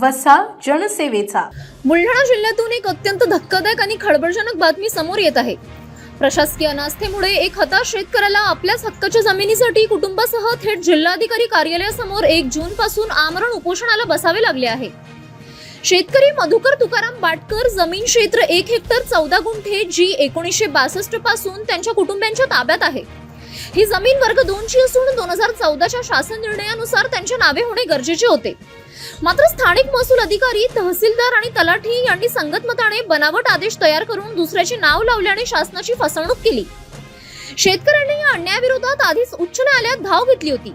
वसा जनसेवेचा। बुलढाणा जिल्ह्यातून एक अत्यंत धक्कादायक आणि खळबळजनक बातमी समोर येत आहे। प्रशासकीय अनास्थेमुळे एक हताश शेतकऱ्याला आपल्याच हक्काच्या जमिनीसाठी कुटुंबासह थेट जिल्हाधिकारी कार्यालयासमोर 1 जून पासून आमरण उपोषणाला बसावे लागले आहे। शेतकरी मधुकर तुकाराम बाटकर, जमीन क्षेत्र 1 हेक्टर 14 गुंठे, जी 1962 पासून त्यांच्या कुटुंबियांच्या ताब्यात आहे। ही जमीन वर्ग 2 ची असून 2014च्या शासन निर्णयानुसार त्यांच्या नावे होणे गरजेचे होते। मात्र स्थानिक महसूल अधिकारी, तहसीलदार आणि तलाठी यांनी संगतमताने बनावट आदेश तयार करून दुसऱ्याचे नाव लावल्याने शासनाची फसवणूक केली। शेतकऱ्यांनी या अन्यायाविरोधात आधीच उच्च न्यायालयात धाव घेतली होती।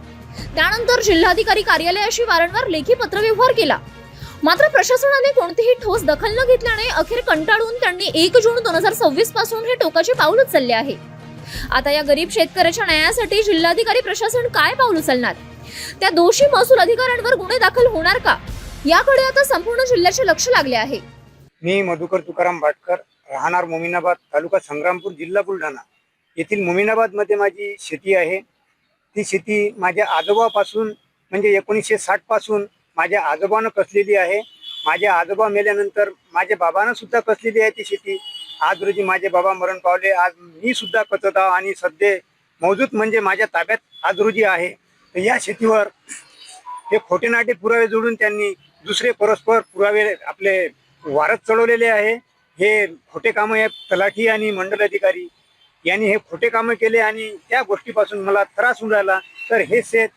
त्यानंतर जिल्हाधिकारी कार्यालयाशी वारंवार लेखी पत्रव्यवहार केला। मात्र प्रशासनाने कोणतीही ठोस दखल न घेतल्याने अखेर कंटाळून त्यांनी 1 जून 2026 पासून हे टोकाचे पाऊल उचलले आहे। आता या गरीब शेतकऱ्याच्या न्यायासाठी जिल्हाधिकारी प्रशासन काय पाऊल उचलणार? त्या दोषी महसूल अधिकाऱ्यांवर गुन्हे दाखल होणार का? याकडे आता संपूर्ण जिल्ह्याचे लक्ष लागले आहे। मी मधुकर तुकाराम बाटकर, राहणार मोमिनाबाद, तालुका संग्रामपूर, जिल्हा बुलढाणा येथील मोमिनाबाद मध्ये माझी शेती आहे। ती शेती माझ्या आजोबापासून म्हणजे 1960 पासून माझ्या आजोबानं कसलेली आहे। माझे आजोबा मेल्यानंतर माझ्या बाबांना सुद्धा कसलेली आहे ती शेती। आज रोजी माझे बाबा मरण पावले, आज मी सुद्धा कचत आहे आणि सध्या मौजूद म्हणजे माझ्या ताब्यात आज रोजी आहे। तर या शेतीवर हे खोटे नाटे पुरावे जोडून त्यांनी दुसरे परस्पर पुरावे आपले वारस चढवलेले आहे। हे खोटे कामं हे तलाठी आणि मंडल अधिकारी यांनी हे खोटे कामं केले आणि त्या गोष्टीपासून मला त्रास होऊन राहिला। तर हे शेत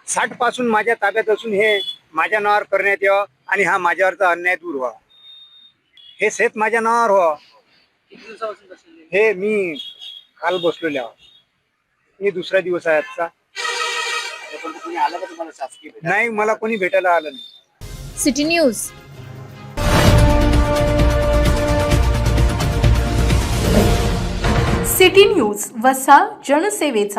60 पासून माझ्या ताब्यात असून हे माझ्या नावावर करण्यात यावं आणि हा माझ्यावरचा अन्याय दूर व्हावा। हे शेत माझ्या नावावर व्हावं। हे मी काल बसलेले आहोत, हे दुसरा दिवस आहे आजचा। नाही, मला कोणी भेटायला आलं नाही। City news. सिटी न्यूज वसा जनसेवेचा।